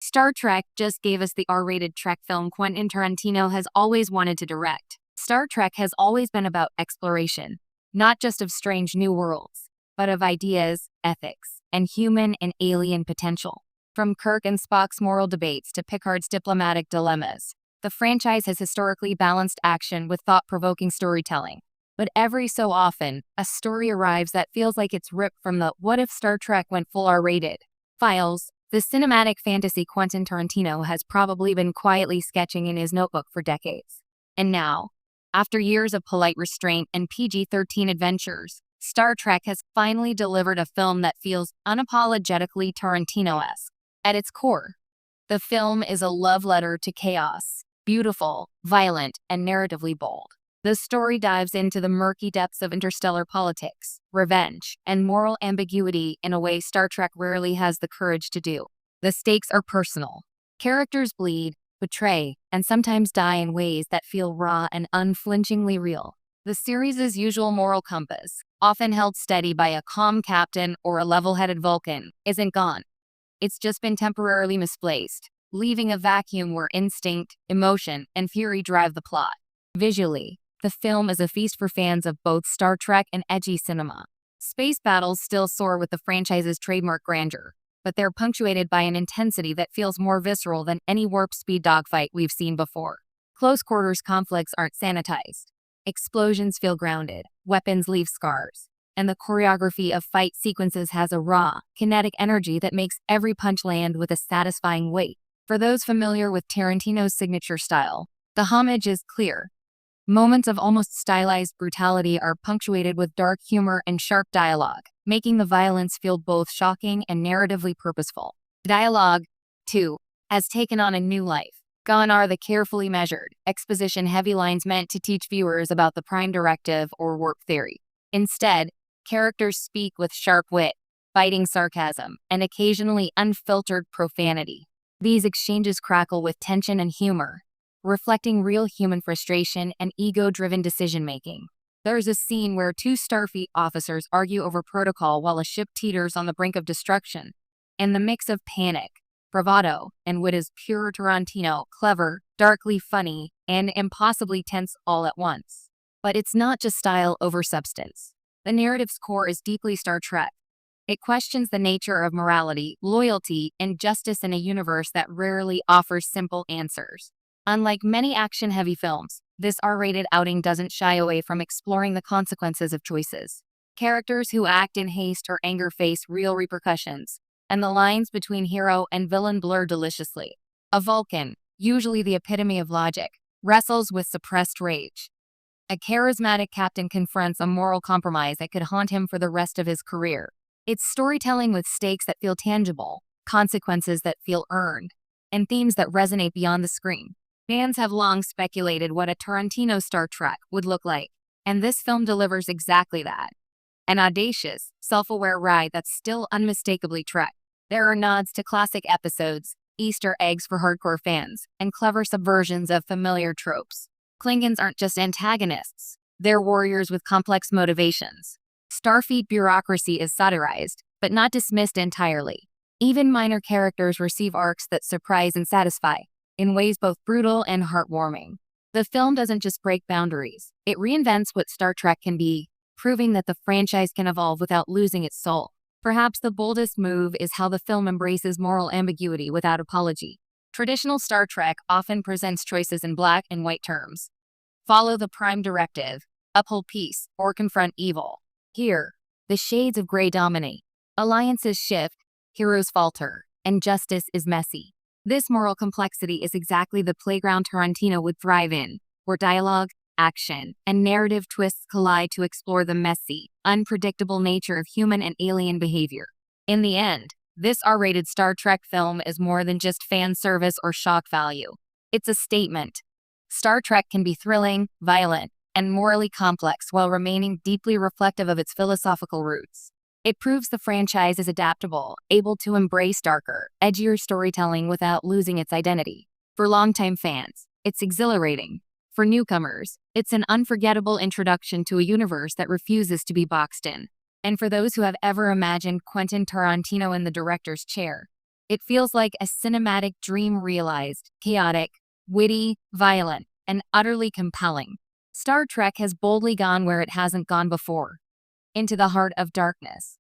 Star Trek just gave us the R-rated Trek film Quentin Tarantino has always wanted to direct. Star Trek has always been about exploration, not just of strange new worlds, but of ideas, ethics, and human and alien potential. From Kirk and Spock's moral debates to Picard's diplomatic dilemmas, the franchise has historically balanced action with thought-provoking storytelling. But every so often, a story arrives that feels like it's ripped from the "what if Star Trek went full R-rated" files. The cinematic fantasy Quentin Tarantino has probably been quietly sketching in his notebook for decades. And now, after years of polite restraint and PG-13 adventures, Star Trek has finally delivered a film that feels unapologetically Tarantino-esque. At its core, the film is a love letter to chaos, beautiful, violent, and narratively bold. The story dives into the murky depths of interstellar politics, revenge, and moral ambiguity in a way Star Trek rarely has the courage to do. The stakes are personal. Characters bleed, betray, and sometimes die in ways that feel raw and unflinchingly real. The series' usual moral compass, often held steady by a calm captain or a level-headed Vulcan, isn't gone. It's just been temporarily misplaced, leaving a vacuum where instinct, emotion, and fury drive the plot. Visually, the film is a feast for fans of both Star Trek and edgy cinema. Space battles still soar with the franchise's trademark grandeur, but they're punctuated by an intensity that feels more visceral than any warp-speed dogfight we've seen before. Close-quarters conflicts aren't sanitized. Explosions feel grounded, weapons leave scars, and the choreography of fight sequences has a raw, kinetic energy that makes every punch land with a satisfying weight. For those familiar with Tarantino's signature style, the homage is clear. Moments of almost stylized brutality are punctuated with dark humor and sharp dialogue, making the violence feel both shocking and narratively purposeful. Dialogue, too, has taken on a new life. Gone are the carefully measured, exposition-heavy lines meant to teach viewers about the Prime Directive or warp theory. Instead, characters speak with sharp wit, biting sarcasm, and occasionally unfiltered profanity. These exchanges crackle with tension and humor, reflecting real human frustration and ego-driven decision-making. There's a scene where two Starfleet officers argue over protocol while a ship teeters on the brink of destruction, and the mix of panic, bravado, and wit is pure Tarantino, clever, darkly funny, and impossibly tense all at once. But it's not just style over substance. The narrative's core is deeply Star Trek. It questions the nature of morality, loyalty, and justice in a universe that rarely offers simple answers. Unlike many action-heavy films, this R-rated outing doesn't shy away from exploring the consequences of choices. Characters who act in haste or anger face real repercussions, and the lines between hero and villain blur deliciously. A Vulcan, usually the epitome of logic, wrestles with suppressed rage. A charismatic captain confronts a moral compromise that could haunt him for the rest of his career. It's storytelling with stakes that feel tangible, consequences that feel earned, and themes that resonate beyond the screen. Fans have long speculated what a Tarantino Star Trek would look like, and this film delivers exactly that. An audacious, self-aware ride that's still unmistakably Trek. There are nods to classic episodes, Easter eggs for hardcore fans, and clever subversions of familiar tropes. Klingons aren't just antagonists, they're warriors with complex motivations. Starfleet bureaucracy is satirized, but not dismissed entirely. Even minor characters receive arcs that surprise and satisfy, in ways both brutal and heartwarming. The film doesn't just break boundaries, it reinvents what Star Trek can be, proving that the franchise can evolve without losing its soul. Perhaps the boldest move is how the film embraces moral ambiguity without apology. Traditional Star Trek often presents choices in black and white terms. Follow the Prime Directive, uphold peace, or confront evil. Here, the shades of gray dominate. Alliances shift, heroes falter, and justice is messy. This moral complexity is exactly the playground Tarantino would thrive in, where dialogue, action, and narrative twists collide to explore the messy, unpredictable nature of human and alien behavior. In the end, this R-rated Star Trek film is more than just fan service or shock value. It's a statement. Star Trek can be thrilling, violent, and morally complex while remaining deeply reflective of its philosophical roots. It proves the franchise is adaptable, able to embrace darker, edgier storytelling without losing its identity. For longtime fans, it's exhilarating. For newcomers, it's an unforgettable introduction to a universe that refuses to be boxed in. And for those who have ever imagined Quentin Tarantino in the director's chair, It feels like a cinematic dream realized, chaotic, witty, violent, and utterly compelling. Star Trek has boldly gone where it hasn't gone before, into the heart of darkness.